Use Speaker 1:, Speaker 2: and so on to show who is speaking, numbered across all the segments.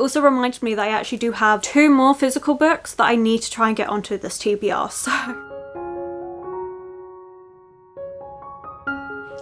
Speaker 1: also reminded me that I actually do have 2 more physical books that I need to try and get onto this TBR, so...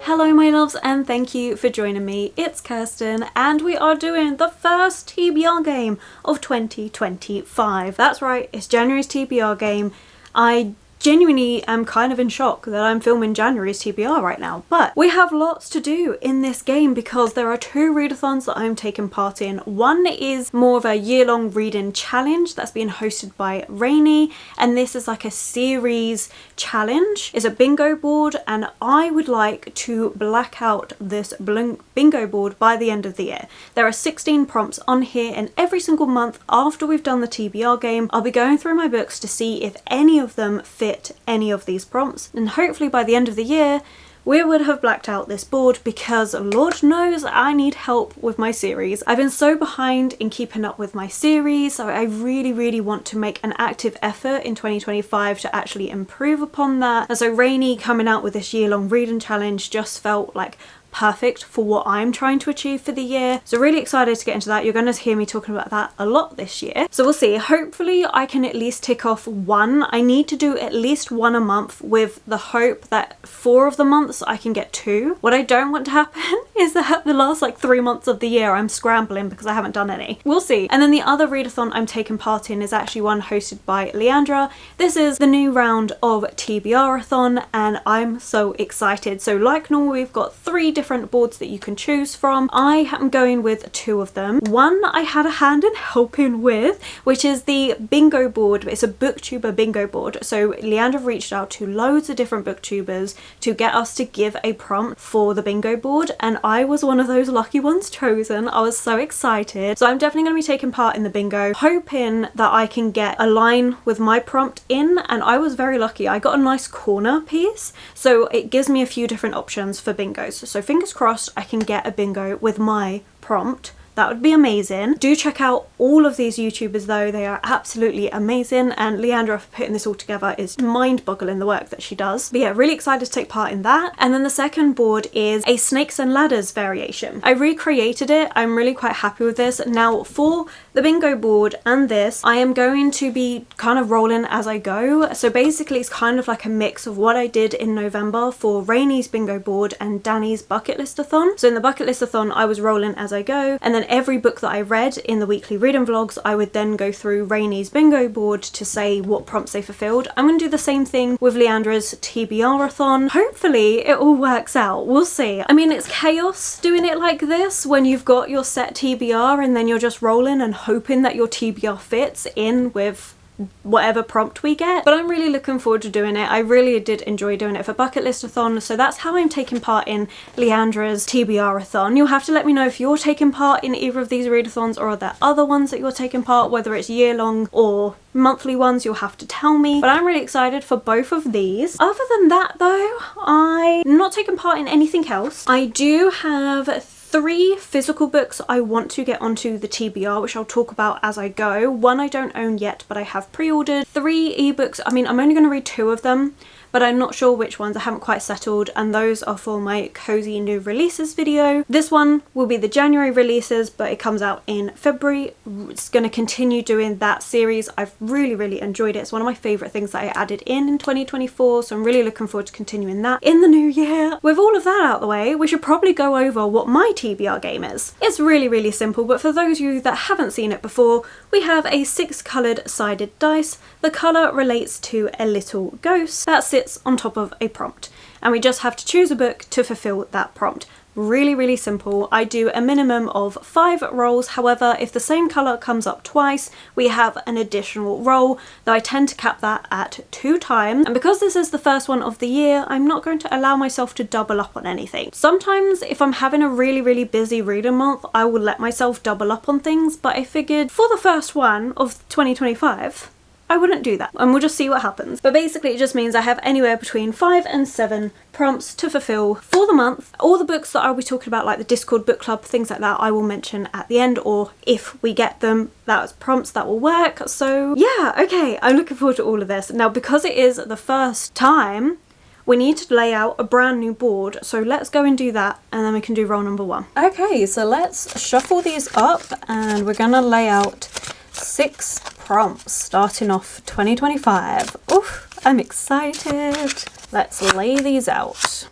Speaker 1: Hello my loves, and thank you for joining me. It's Kirsten and we are doing the first TBR game of 2025. That's right, it's January's TBR game. I genuinely am kind of in shock that I'm filming January's TBR right now, but we have lots to do in this game because there are 2 readathons that I'm taking part in. One is more of a year-long reading challenge that's being hosted by Rainy, and this is like a series challenge. It's a bingo board and I would like to black out this bingo board by the end of the year. There are 16 prompts on here, and every single month after we've done the TBR game, I'll be going through my books to see if any of them fit any of these prompts, and hopefully by the end of the year we would have blacked out this board, because Lord knows I need help with my series. I've been so behind in keeping up with my series, so I really want to make an active effort in 2025 to actually improve upon that. And so Rainy coming out with this year-long reading challenge just felt like perfect for what I'm trying to achieve for the year. So really excited to get into that. You're going to hear me talking about that a lot this year. So we'll see. Hopefully I can at least tick off 1. I need to do at least 1 a month, with the hope that 4 of the months I can get 2. What I don't want to happen is that the last like 3 months of the year I'm scrambling because I haven't done any. We'll see. And then the other readathon I'm taking part in is actually one hosted by Leandra. This is the new round of TBRathon and I'm so excited. So like normal, we've got 3 different boards that you can choose from. I am going with 2 of them. One I had a hand in helping with, which is the bingo board. It's a booktuber bingo board. So Leandra reached out to loads of different booktubers to get us to give a prompt for the bingo board, and I was one of those lucky ones chosen. I was so excited. So I'm definitely going to be taking part in the bingo, hoping that I can get a line with my prompt in, and I was very lucky. I got a nice corner piece, so it gives me a few different options for bingos. So fingers crossed I can get a bingo with my prompt. That would be amazing. Do check out all of these YouTubers though, they are absolutely amazing, and Leandra for putting this all together is mind-boggling, the work that she does. But yeah, really excited to take part in that. And then the second board is a Snakes and Ladders variation. I recreated it. I'm really quite happy with this. Now for the bingo board and this, I am going to be kind of rolling as I go. So basically it's kind of like a mix of what I did in November for Rainy's bingo board and Danny's bucket listathon. So in the bucket listathon I was rolling as I go, and then every book that I read in the weekly reading vlogs I would then go through Rainy's bingo board to say what prompts they fulfilled. I'm going to do the same thing with Leandra's TBRathon. Hopefully it all works out. We'll see. I mean, it's chaos doing it like this when you've got your set TBR and then you're just rolling and hoping that your TBR fits in with whatever prompt we get, but I'm really looking forward to doing it. I really did enjoy doing it for bucket listathon, so that's how I'm taking part in Leandra's TBRathon. You'll have to let me know if you're taking part in either of these readathons, or are there other ones that you're taking part, whether it's year-long or monthly ones. You'll have to tell me, but I'm really excited for both of these. Other than that though, I'm not taking part in anything else. I do have 3 physical books I want to get onto the TBR, which I'll talk about as I go. 1 I don't own yet, but I have pre-ordered. 3 ebooks, I mean, I'm only going to read 2 of them, but I'm not sure which ones. I haven't quite settled, and those are for my cozy new releases video. This one will be the January releases, but it comes out in February. It's going to continue doing that series. I've really enjoyed it. It's one of my favourite things that I added in 2024, so I'm really looking forward to continuing that in the new year. With all of that out the way, we should probably go over what my TBR game is. It's really simple, but for those of you that haven't seen it before, we have a 6 coloured sided dice. The colour relates to a little ghost that sits on top of a prompt, and we just have to choose a book to fulfill that prompt. Really simple. I do a minimum of 5 rolls. However, if the same colour comes up twice, we have an additional roll, though I tend to cap that at 2 times. And because this is the first one of the year, I'm not going to allow myself to double up on anything. Sometimes if I'm having a really busy reading month, I will let myself double up on things, but I figured for the first one of 2025, I wouldn't do that, and we'll just see what happens. But basically it just means I have anywhere between 5 and 7 prompts to fulfill for the month. All the books that I'll be talking about, like the Discord book club, things like that, I will mention at the end, or if we get them, that's prompts that will work. So yeah, okay, I'm looking forward to all of this. Now, because it is the first time we need to lay out a brand new board. So let's go and do that, and then we can do roll number 1. Okay, so let's shuffle these up, and we're gonna lay out 6 prompts starting off 2025. Oof, I'm excited. Let's lay these out.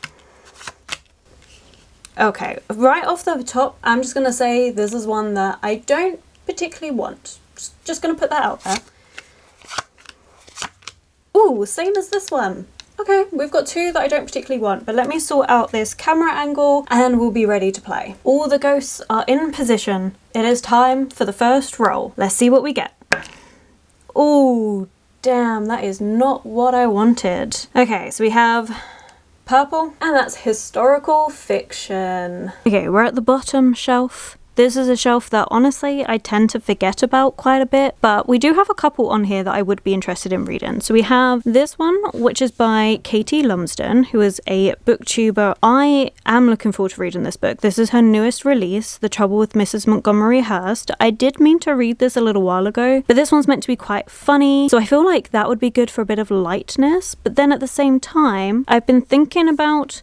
Speaker 1: Okay, right off the top, I'm just gonna say this is one that I don't particularly want. Just gonna put that out there. Ooh, same as this one. Okay, we've got 2 that I don't particularly want, but let me sort out this camera angle and we'll be ready to play. All the ghosts are in position. It is time for the first roll. Let's see what we get. Ooh, damn, that is not what I wanted. Okay, so we have purple, and that's historical fiction. Okay, we're at the bottom shelf. This is a shelf that honestly I tend to forget about quite a bit, but we do have a couple on here that I would be interested in reading. So we have this one, which is by Katie Lumsden, who is a booktuber. I am looking forward to reading this book. This is her newest release, The Trouble with Mrs. Montgomery Hearst. I did mean to read this a little while ago, but this one's meant to be quite funny, so I feel like that would be good for a bit of lightness. But then at the same time, I've been thinking about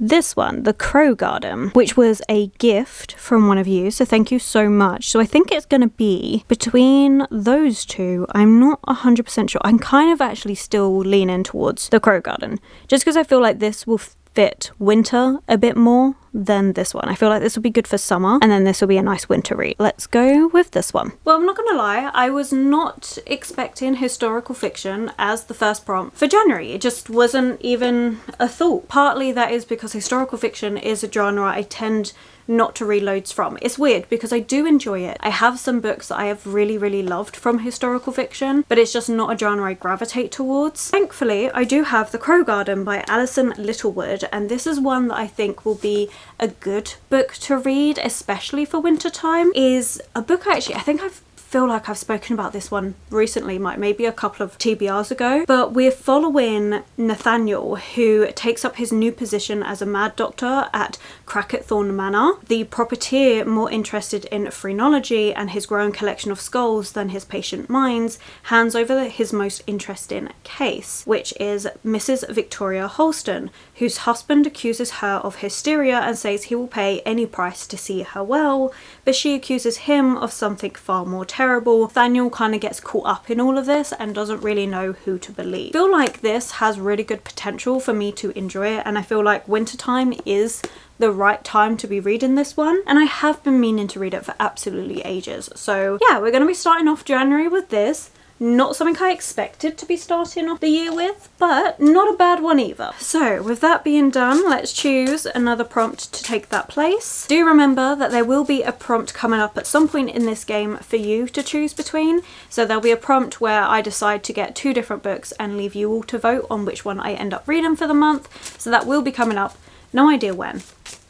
Speaker 1: this one, The Crow Garden, which was a gift from one of you, so thank you so much. So I think it's going to be between those 2. I'm not 100% sure. I'm kind of actually still leaning towards The Crow Garden, just because I feel like this will fit winter a bit more than this one. I feel like this will be good for summer, and then this will be a nice winter read. Let's go with this one. Well, I'm not gonna lie, I was not expecting historical fiction as the first prompt for January. It just wasn't even a thought. Partly that is because historical fiction is a genre I tend not to read loads from. It's weird because I do enjoy it. I have some books that I have really loved from historical fiction, but it's just not a genre I gravitate towards. Thankfully, I do have The Crow Garden by Alison Littlewood, and this is one that I think will be a good book to read, especially for winter time. Is a book I think I feel like I've spoken about this one recently, maybe a couple of TBRs ago, but we're following Nathaniel, who takes up his new position as a mad doctor at Crackethorne Manor. The propertier, more interested in phrenology and his growing collection of skulls than his patient minds, hands over his most interesting case, which is Mrs. Victoria Holston, whose husband accuses her of hysteria and says he will pay any price to see her well, but she accuses him of something far more terrible. Nathaniel kind of gets caught up in all of this and doesn't really know who to believe. I feel like this has really good potential for me to enjoy it, and I feel like wintertime is the right time to be reading this one, and I have been meaning to read it for absolutely ages. So yeah, we're going to be starting off January with this. Not something I expected to be starting off the year with, but not a bad one either. So with that being done, let's choose another prompt to take that place. Do remember that there will be a prompt coming up at some point in this game for you to choose between. So there'll be a prompt where I decide to get 2 different books and leave you all to vote on which one I end up reading for the month. So that will be coming up. No idea when.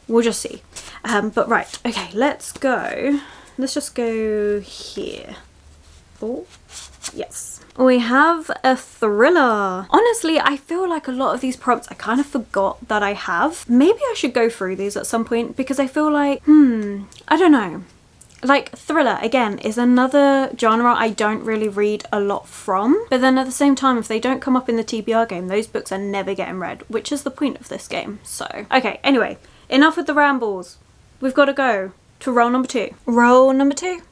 Speaker 1: We'll just see. But right, okay, let's go. Let's just go here. Oh. Yes. We have a thriller. Honestly, I feel like a lot of these prompts I kind of forgot that I have. Maybe I should go through these at some point because I feel like, I don't know. Like, thriller, again, is another genre I don't really read a lot from. But then at the same time, if they don't come up in the TBR game, those books are never getting read, which is the point of this game. So, okay, anyway, enough with the rambles. We've got to go to roll number 2. Roll number 2.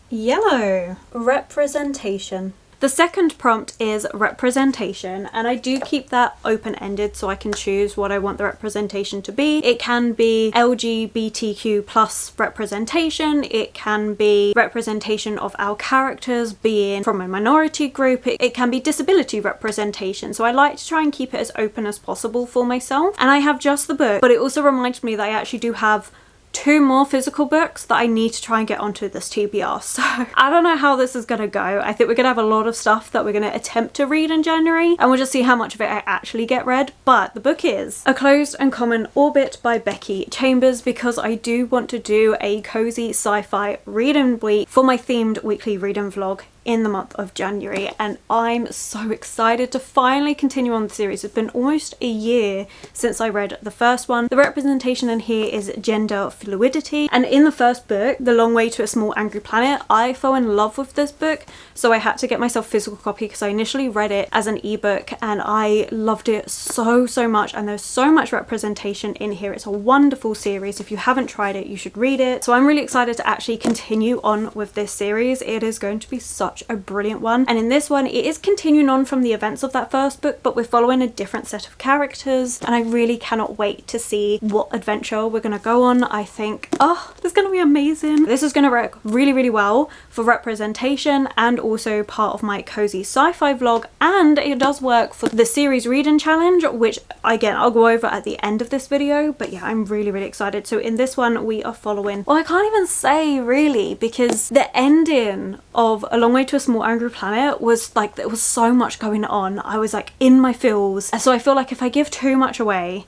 Speaker 1: Yellow. Representation. The second prompt is representation, and I do keep that open-ended so I can choose what I want the representation to be. It can be LGBTQ plus representation, it can be representation of our characters being from a minority group, it can be disability representation, so I like to try and keep it as open as possible for myself. And I have just the book, but it also reminds me that I actually do have 2 more physical books that I need to try and get onto this TBR. So I don't know how this is going to go. I think we're going to have a lot of stuff that we're going to attempt to read in January, and we'll just see how much of it I actually get read. But the book is A Closed and Common Orbit by Becky Chambers, because I do want to do a cozy sci-fi reading week for my themed weekly reading vlog in the month of January, and I'm so excited to finally continue on the series. It's been almost a year since I read the first one. The representation in here is gender fluidity, and in the first book, The Long Way to a Small Angry Planet, I fell in love with this book, so I had to get myself a physical copy because I initially read it as an ebook and I loved it so much, and there's so much representation in here. It's a wonderful series. If you haven't tried it, you should read it. So I'm really excited to actually continue on with this series. It is going to be such a brilliant one, and in this one it is continuing on from the events of that first book, but we're following a different set of characters, and I really cannot wait to see what adventure we're gonna go on. I think, oh, this is gonna be amazing. This is gonna work really well for representation and also part of my cozy sci-fi vlog, and it does work for the series reading challenge, which again I'll go over at the end of this video. But yeah, I'm really excited. So in this one we are following, well, I can't even say really, because the ending of A Long Way to a Small Angry Planet was like, there was so much going on. I was like in my feels, and so I feel like if I give too much away,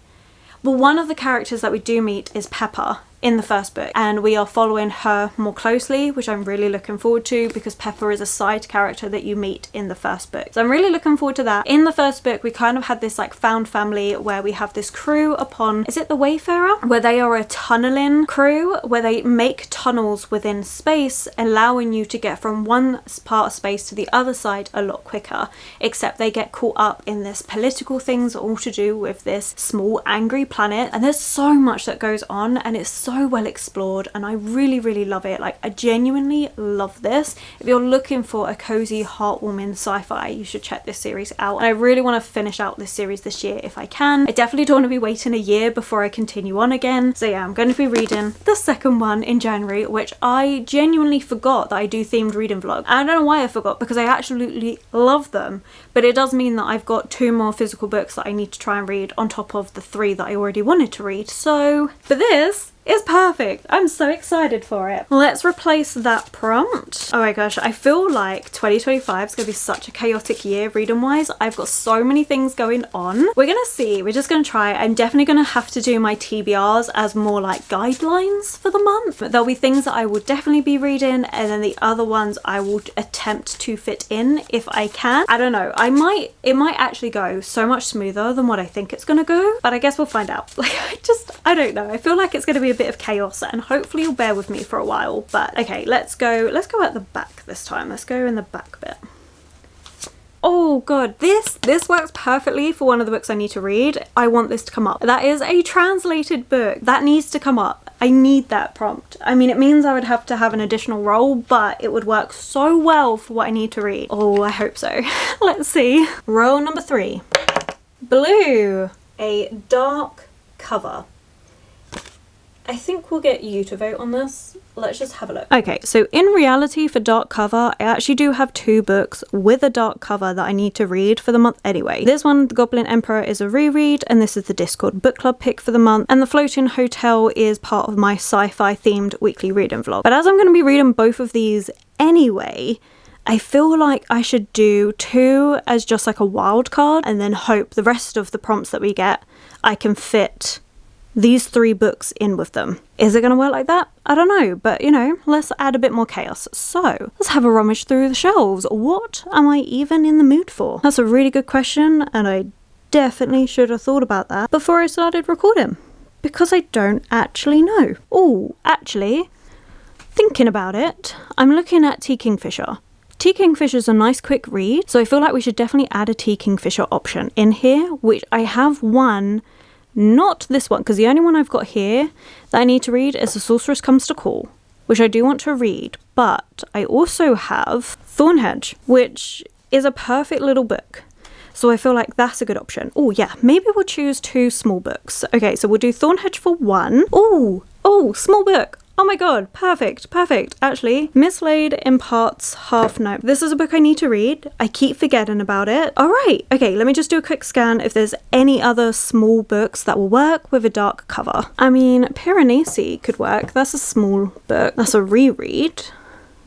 Speaker 1: well, one of the characters that we do meet is Pepper in the first book, and we are following her more closely, which I'm really looking forward to, because Pepper is a side character that you meet in the first book. So I'm really looking forward to that. In the first book we kind of had this like found family where we have this crew upon, is it the Wayfarer, where they are a tunneling crew where they make tunnels within space, allowing you to get from one part of space to the other side a lot quicker, except they get caught up in this political things all to do with this small angry planet, and there's so much that goes on, and it's so well explored, and I really love it. Like, I genuinely love this. If you're looking for a cozy, heartwarming sci-fi, you should check this series out, and I really want to finish out this series this year if I can. I definitely don't want to be waiting a year before I continue on again. So yeah, I'm going to be reading the second one in January, which I genuinely forgot that I do themed reading vlogs. I don't know why I forgot, because I absolutely love them, but it does mean that I've got 2 more physical books that I need to try and read on top of the 3 that I already wanted to read. So for this, it's perfect. I'm so excited for it. Let's replace that prompt. Oh my gosh, I feel like 2025 is gonna be such a chaotic year reading wise. I've got so many things going on. We're gonna see, we're just gonna try. I'm definitely gonna have to do my TBRs as more like guidelines for the month. There'll be things that I will definitely be reading, and then the other ones I will attempt to fit in if I can. I don't know, it might actually go so much smoother than what I think it's gonna go, but I guess we'll find out. Like, I don't know. I feel like it's gonna be a bit of chaos, and hopefully you'll bear with me for a while. But okay, let's go at the back this time. Let's go in the back bit. Oh god, this works perfectly for one of the books I need to read. I want this to come up. That is a translated book. That needs to come up. I need that prompt. I mean, it means I would have to have an additional role, but it would work so well for what I need to read. Oh, I hope so. Let's see. Role number 3. Blue. A dark cover. I think we'll get you to vote on this. Let's just have a look. Okay, so in reality for dark cover, I actually do have 2 books with a dark cover that I need to read for the month anyway. This one, The Goblin Emperor, is a reread, and this is the Discord book club pick for the month, and The Floating Hotel is part of my sci-fi themed weekly reading vlog. But as I'm going to be reading both of these anyway, I feel like I should do 2 as just like a wild card, and then hope the rest of the prompts that we get, I can fit these 3 books in with them. Is it going to work like that? I don't know, but you know, let's add a bit more chaos. So let's have a rummage through the shelves. What am I even in the mood for? That's a really good question, and I definitely should have thought about that before I started recording, because I don't actually know. Oh, actually, thinking about it, I'm looking at Tea Kingfisher. Tea Kingfisher's a nice quick read, so I feel like we should definitely add a Tea Kingfisher option in here, which I have one. Not this one, because the only one I've got here that I need to read is The Sorceress Comes to Call, which I do want to read, but I also have Thornhedge, which is a perfect little book. So I feel like that's a good option. Oh yeah, maybe we'll choose 2 small books. Okay, so we'll do Thornhedge for 1. Oh, small book. Oh my god, perfect. Actually, Mislaid imparts half note. This is a book I need to read. I keep forgetting about it. Alright, okay, let me just do a quick scan if there's any other small books that will work with a dark cover. I mean, Piranesi could work. That's a small book. That's a reread.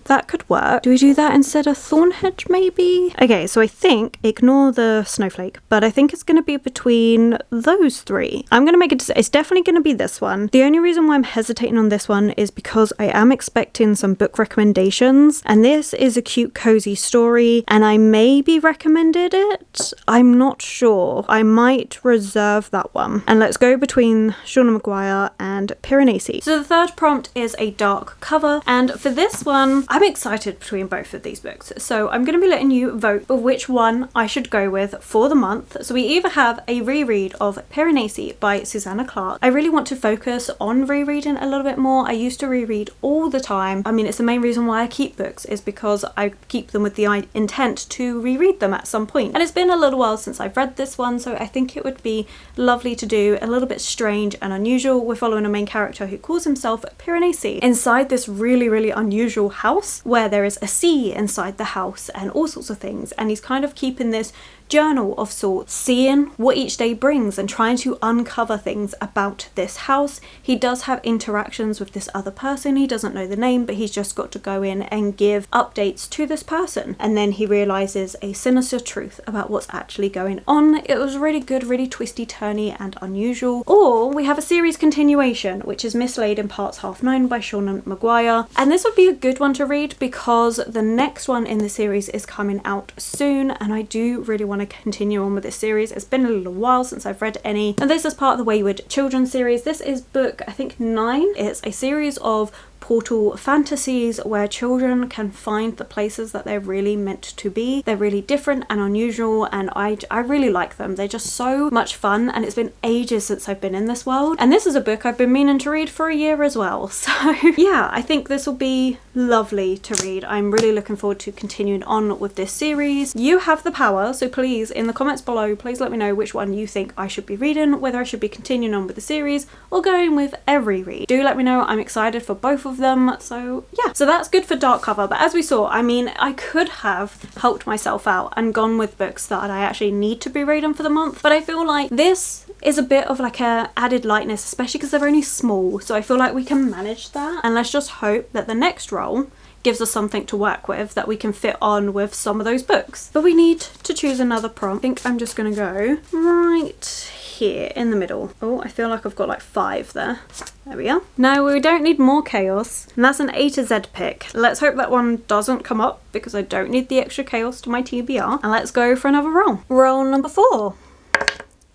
Speaker 1: that could work. Do we do that instead of Thornhedge maybe? Okay, so I think, ignore the snowflake, but I think it's going to be between those three. I'm going to make it, it's definitely going to be this one. The only reason why I'm hesitating on this one is because I am expecting some book recommendations, and this is a cute cozy story, and I maybe recommended it. I'm not sure. I might reserve that one. And let's go between Shauna Maguire and Piranesi. So the third prompt is a dark cover, and for this one, I'm excited between both of these books. So I'm going to be letting you vote for which one I should go with for the month. So we either have a reread of Piranesi by Susanna Clarke. I really want to focus on rereading a little bit more. I used to reread all the time. I mean, it's the main reason why I keep books, is because I keep them with the intent to reread them at some point. And it's been a little while since I've read this one, so I think it would be lovely to do, a little bit strange and unusual. We're following a main character who calls himself Piranesi inside this really unusual house where there is a sea inside the house and all sorts of things, and he's kind of keeping this journal of sorts, seeing what each day brings and trying to uncover things about this house. He does have interactions with this other person. He doesn't know the name, but he's just got to go in and give updates to this person, and then he realizes a sinister truth about what's actually going on. It was really good, really twisty turny and unusual. Or we have a series continuation, which is Mislaid in Parts Half Known by Shauna Maguire, and this would be a good one to read because the next one in the series is coming out soon, and I do really want to continue on with this series. It's been a little while since I've read any, and this is part of the Wayward Children series. This is book, I think, 9. It's a series of portal fantasies where children can find the places that they're really meant to be. They're really different and unusual, and I really like them. They're just so much fun, and it's been ages since I've been in this world. And this is a book I've been meaning to read for a year as well. So yeah, I think this will be lovely to read. I'm really looking forward to continuing on with this series. You have the power, so please, in the comments below, please let me know which one you think I should be reading, whether I should be continuing on with the series or going with a reread. Do let me know. I'm excited for both of them. So yeah, so that's good for dark cover. But as we saw, I mean, I could have helped myself out and gone with books that I actually need to be reading for the month, but I feel like this is a bit of like a added lightness, especially because they're only small, so I feel like we can manage that. And let's just hope that the next roll gives us something to work with that we can fit on with some of those books. But we need to choose another prompt. I think I'm just gonna go right here in the middle. Oh, I feel like I've got like 5 there. There we are. No, we don't need more chaos, and that's an A to Z pick. Let's hope that one doesn't come up because I don't need the extra chaos to my TBR. And let's go for another roll. Roll number 4.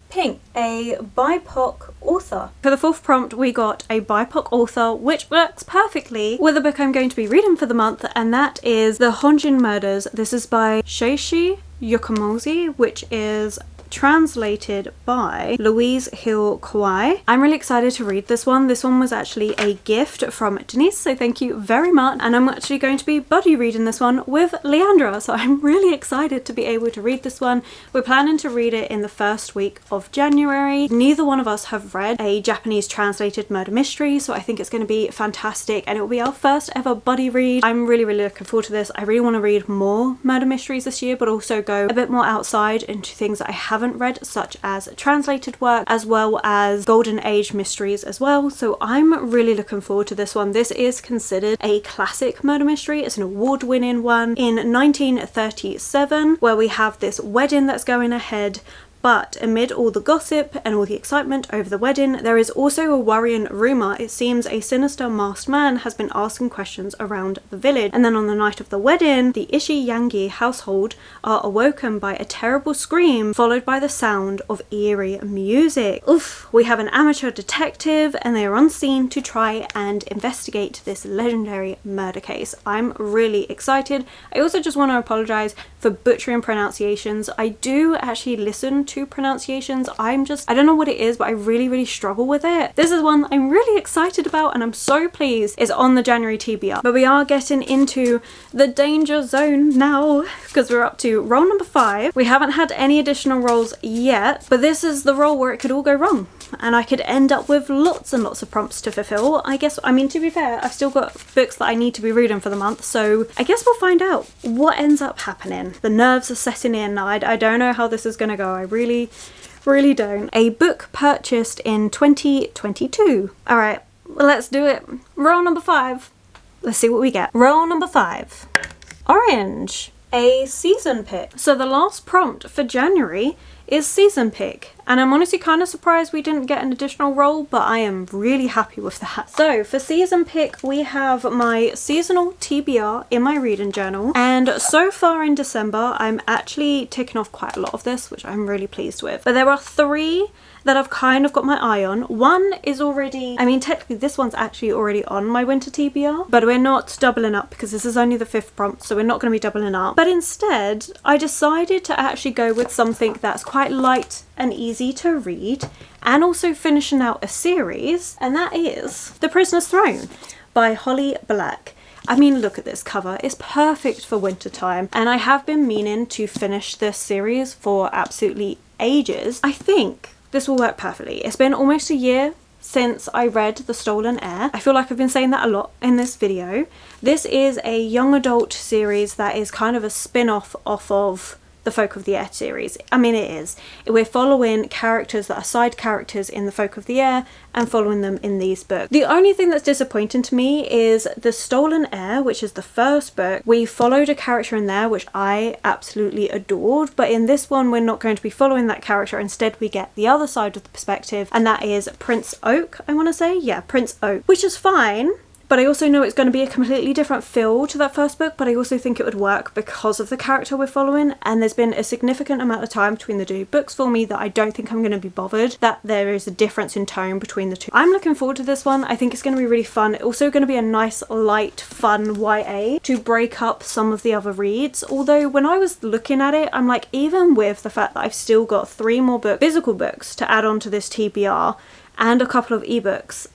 Speaker 1: Pink, a BIPOC author. For the 4th prompt, we got a BIPOC author, which works perfectly with the book I'm going to be reading for the month, and that is The Honjin Murders. This is by Sheishi Yokomozi, which is translated by Louise Hill Kawai. I'm really excited to read this one. This one was actually a gift from Denise, so thank you very much. And I'm actually going to be buddy reading this one with Leandra, so I'm really excited to be able to read this one. We're planning to read it in the first week of January. Neither one of us have read a Japanese translated murder mystery, so I think it's going to be fantastic, and it will be our first ever buddy read. I'm really looking forward to this. I really want to read more murder mysteries this year, but also go a bit more outside into things that I haven't read, such as translated work as well as golden age mysteries as well. So I'm really looking forward to this one. This is considered a classic murder mystery. It's an award-winning one in 1937 where we have this wedding that's going ahead. But amid all the gossip and all the excitement over the wedding, there is also a worrying rumour. It seems a sinister masked man has been asking questions around the village. And then on the night of the wedding, the Ishi-Yangi household are awoken by a terrible scream, followed by the sound of eerie music. Oof! We have an amateur detective, and they are on scene to try and investigate this legendary murder case. I'm really excited. I also just want to apologise for butchering pronunciations. I do actually listen to pronunciations. I don't know what it is, but I really struggle with it. This is one I'm really excited about, and I'm so pleased it's on the January TBR. But we are getting into the danger zone now because we're up to roll number 5. We haven't had any additional rolls yet, but this is the roll where it could all go wrong, and I could end up with lots and lots of prompts to fulfill. I guess, I mean, to be fair, I've still got books that I need to be reading for the month, so I guess we'll find out what ends up happening. The nerves are setting in. I don't know how this is going to go. I really don't. A book purchased in 2022. All right, well, let's do it. Roll number 5. Let's see what we get. Roll number 5. Orange. A season pick. So the last prompt for January is season pick, and I'm honestly kind of surprised we didn't get an additional roll, but I am really happy with that. So for season pick, we have my seasonal TBR in my reading journal, and so far in December I'm actually ticking off quite a lot of this, which I'm really pleased with. But there are 3 that I've kind of got my eye on. One is already, I mean technically this one's actually already on my winter TBR, but we're not doubling up because this is only the 5th prompt, so we're not going to be doubling up. But instead I decided to actually go with something that's quite light and easy to read, and also finishing out a series, and that is The Prisoner's Throne by Holly Black. I mean, look at this cover. It's perfect for winter time, and I have been meaning to finish this series for absolutely ages. I think this will work perfectly. It's been almost a year since I read The Stolen Heir. I feel like I've been saying that a lot in this video. This is a young adult series that is kind of a spin-off off of the Folk of the Air series. I mean, it is. We're following characters that are side characters in the Folk of the Air and following them in these books. The only thing that's disappointing to me is The Stolen Heir, which is the first book. We followed a character in there which I absolutely adored, but in this one we're not going to be following that character. Instead we get the other side of the perspective, and that is Prince Oak, I want to say. Yeah, Prince Oak, which is fine. But I also know it's going to be a completely different feel to that first book, but I also think it would work because of the character we're following, and there's been a significant amount of time between the 2 books for me that I don't think I'm going to be bothered that there is a difference in tone between the 2. I'm looking forward to this one. I think it's going to be really fun. It's also going to be a nice, light, fun YA to break up some of the other reads, although when I was looking at it, I'm like, even with the fact that I've still got 3 more physical books to add on to this TBR and a couple of ebooks,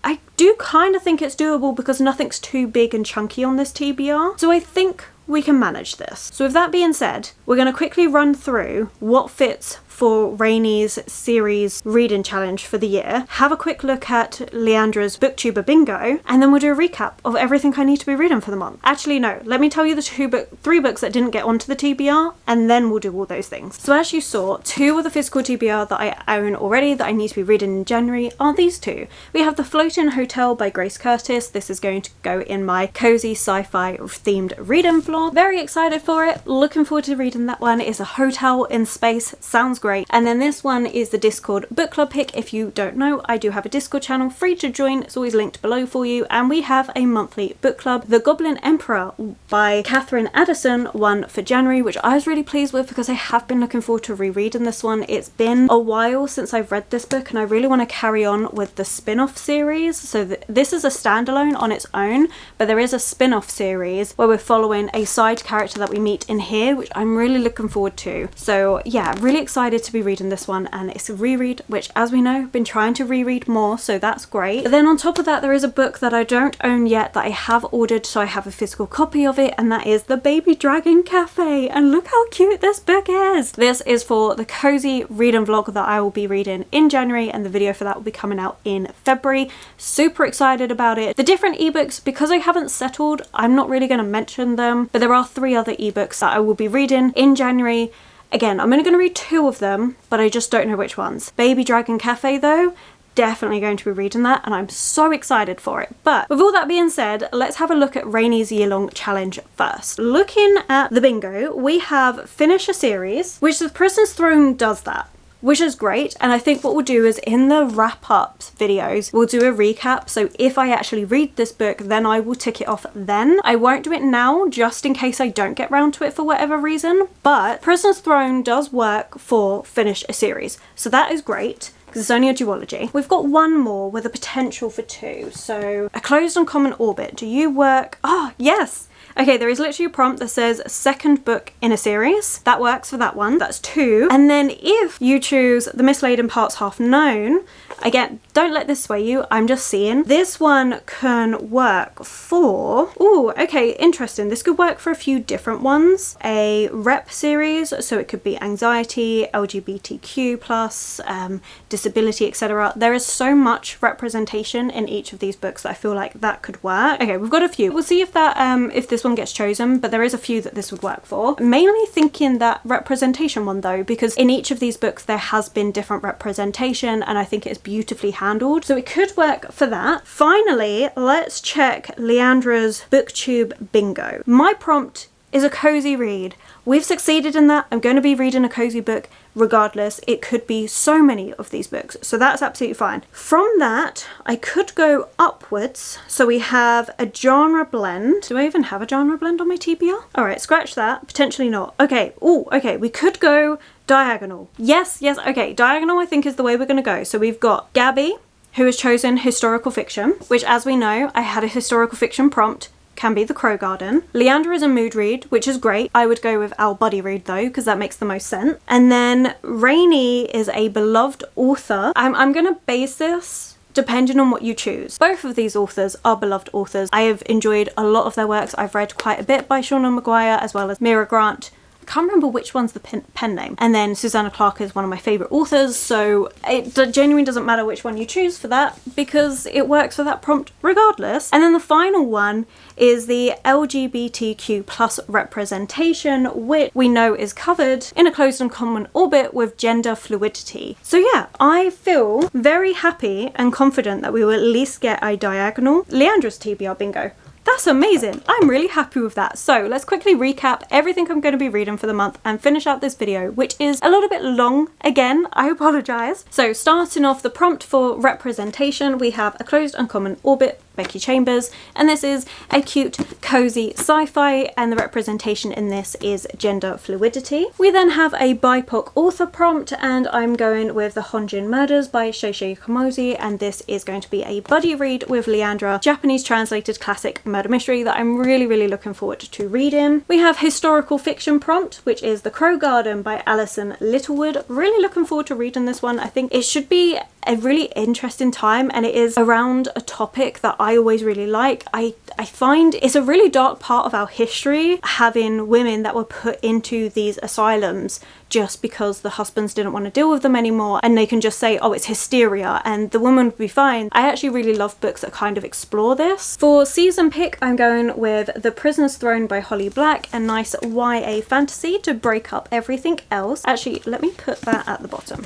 Speaker 1: I do kind of think it's doable because nothing's too big and chunky on this TBR. So I think we can manage this. So with that being said, we're going to quickly run through what fits for Rainy's series reading challenge for the year, have a quick look at Leandra's booktuber bingo, and then we'll do a recap of everything I need to be reading for the month. Actually no, let me tell you the 3 books that didn't get onto the TBR, and then we'll do all those things. So as you saw, 2 of the physical TBR that I own already that I need to be reading in January are these 2. We have The Floating Hotel by Grace Curtis. This is going to go in my cozy sci-fi themed reading vlog. Very excited for it, looking forward to reading that one. It's a hotel in space, sounds great. And then this one is the Discord book club pick. If you don't know, I do have a Discord channel free to join. It's always linked below for you, and we have a monthly book club. The Goblin Emperor by Catherine Addison won for January, which I was really pleased with because I have been looking forward to rereading this one. It's been a while since I've read this book, and I really want to carry on with the spin-off series. So this is a standalone on its own, but there is a spin-off series where we're following a side character that we meet in here, which I'm really looking forward to. So yeah, really excited to be reading this one, and it's a reread, which as we know, been trying to reread more, so that's great. But then on top of that, there is a book that I don't own yet that I have ordered, so I have a physical copy of it, and that is The Baby Dragon Cafe, and look how cute this book is. This is for the cozy reading vlog that I will be reading in January, and the video for that will be coming out in February. Super excited about it. The different ebooks, because I haven't settled, I'm not really going to mention them, but there are 3 other ebooks that I will be reading in January. Again, I'm only going to read 2 of them, but I just don't know which ones. Baby Dragon Cafe though, definitely going to be reading that, and I'm so excited for it. But with all that being said, let's have a look at Rainy's year-long challenge first. Looking at the bingo, we have finish a series, which The Prisoner's Throne does that, which is great. And I think what we'll do is in the wrap-up videos, we'll do a recap. So if I actually read this book, then I will tick it off then. I won't do it now, just in case I don't get round to it for whatever reason. But Prisoner's Throne does work for finish a series. So that is great, because it's only a duology. We've got 1 more with a potential for 2. So A Closed and Common Orbit. Do you work? Oh, yes. Okay, there is literally a prompt that says 2nd book in a series. That works for that one. That's 2. And then if you choose The Mislaid in Parts Half Known, again, don't let this sway you, I'm just seeing. This one can work for, ooh, okay, interesting. This could work for a few different ones. A rep series, so it could be anxiety, LGBTQ+, disability, etc. There is so much representation in each of these books that I feel like that could work. Okay, we've got a few. We'll see if that, if this one one gets chosen, but there is a few that this would work for. Mainly thinking that representation one though, because in each of these books there has been different representation and I think it's beautifully handled. So it could work for that. Finally, let's check Leandra's booktube bingo. My prompt is a cozy read. We've succeeded in that. I'm going to be reading a cozy book regardless. It could be so many of these books, so that's absolutely fine. From that, I could go upwards. So we have a genre blend. Do I even have a genre blend on my TBR? All right, scratch that. Potentially not. Okay. Oh, okay. We could go diagonal. Yes. Okay. Diagonal, I think, is the way we're going to go. So we've got Gabby, who has chosen historical fiction, which, as we know, I had a historical fiction prompt. Can be The Crow Garden. Leandra is a mood read, which is great. I would go with our buddy read though, because that makes the most sense. And then Rainy is a beloved author. I'm gonna base this depending on what you choose. Both of these authors are beloved authors. I have enjoyed a lot of their works. I've read quite a bit by Shauna Maguire as well as Mira Grant. Can't remember which one's the pen name. And then Susanna Clarke is one of my favourite authors, so it genuinely doesn't matter which one you choose for that because it works for that prompt regardless. And then the final one is the LGBTQ plus representation, which we know is covered in a closed and common orbit with gender fluidity. So yeah, I feel very happy and confident that we will at least get a diagonal Leandra's TBR bingo. That's amazing. I'm really happy with that. So let's quickly recap everything I'm going to be reading for the month and finish out this video, which is a little bit long again. I apologise. So starting off the prompt for representation, we have A Closed Uncommon Orbit, Becky Chambers, and this is a cute, cozy sci-fi, and the representation in this is gender fluidity. We then have a BIPOC author prompt, and I'm going with The Honjin Murders by Seisei Kamosi, and this is going to be a buddy read with Leandra, Japanese translated classic murder mystery that I'm really looking forward to reading. We have historical fiction prompt, which is The Crow Garden by Alison Littlewood. Really looking forward to reading this one. I think it should be a really interesting time, and it is around a topic that I always really like. I find it's a really dark part of our history, having women that were put into these asylums just because the husbands didn't want to deal with them anymore, and they can just say, oh, it's hysteria, and the woman would be fine. I actually really love books that kind of explore this. For season pick, I'm going with The Prisoner's Throne by Holly Black, a nice YA fantasy to break up everything else. Actually, let me put that at the bottom.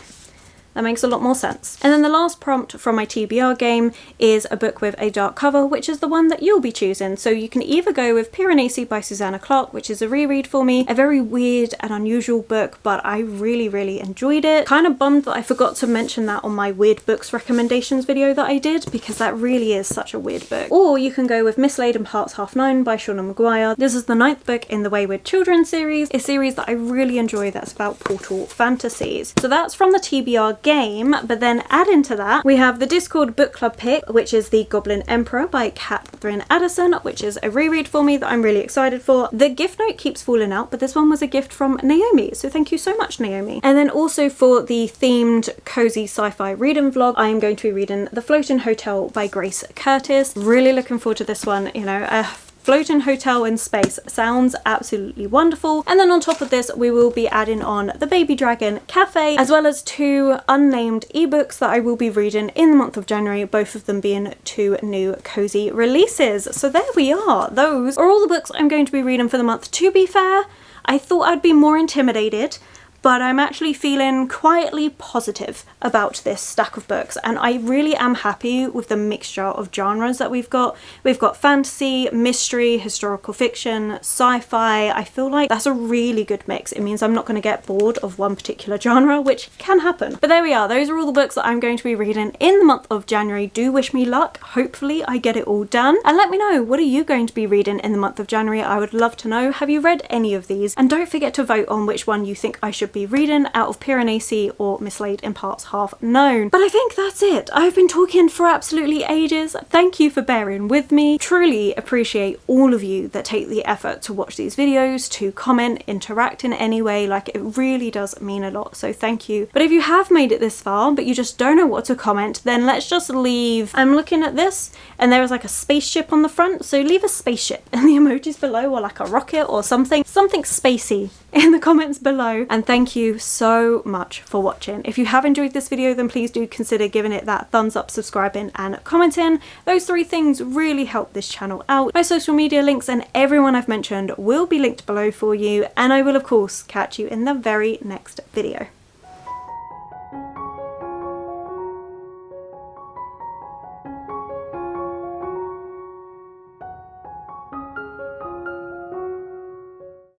Speaker 1: That makes a lot more sense. And then the last prompt from my TBR game is a book with a dark cover, which is the one that you'll be choosing. So you can either go with Piranesi by Susanna Clarke, which is a reread for me. A very weird and unusual book, but I really enjoyed it. Kind of bummed that I forgot to mention that on my weird books recommendations video that I did, because that really is such a weird book. Or you can go with Mislaid in Parts Half Known by Shauna Maguire. This is the 9th book in the Wayward Children series, a series that I really enjoy that's about portal fantasies. So that's from the TBR game, but then add into that we have the Discord book club pick, which is The Goblin Emperor by Catherine Addison, which is a reread for me that I'm really excited for. The gift note keeps falling out, but this one was a gift from Naomi, so thank you so much, Naomi. And then also for the themed cozy sci-fi reading vlog, I am going to be reading The Floating Hotel by Grace Curtis. Really looking forward to this one. You know, floating hotel in space sounds absolutely wonderful. And then on top of this, we will be adding on The Baby Dragon Cafe, as well as 2 unnamed ebooks that I will be reading in the month of January, both of them being 2 new cozy releases. So there we are. Those are all the books I'm going to be reading for the month. To be fair, I thought I'd be more intimidated, but I'm actually feeling quietly positive about this stack of books, and I really am happy with the mixture of genres that we've got. We've got fantasy, mystery, historical fiction, sci-fi. I feel like that's a really good mix. It means I'm not going to get bored of one particular genre, which can happen. But there we are. Those are all the books that I'm going to be reading in the month of January. Do wish me luck. Hopefully I get it all done. And let me know, what are you going to be reading in the month of January? I would love to know. Have you read any of these? And don't forget to vote on which one you think I should be reading out of Piranesi or Mislaid in Parts Half Known. But I think that's it. I've been talking for absolutely ages. Thank you for bearing with me. Truly appreciate all of you that take the effort to watch these videos, to comment, interact in any way. Like, it really does mean a lot, so thank you. But if you have made it this far but you just don't know what to comment, then let's just leave. I'm looking at this and there is like a spaceship on the front, so leave a spaceship in the emojis below, or like a rocket or something spacey in the comments below. And thank thank you so much for watching. If you have enjoyed this video, then please do consider giving it that thumbs up, subscribing and commenting. Those 3 things really help this channel out. My social media links and everyone I've mentioned will be linked below for you, and I will of course catch you in the very next video.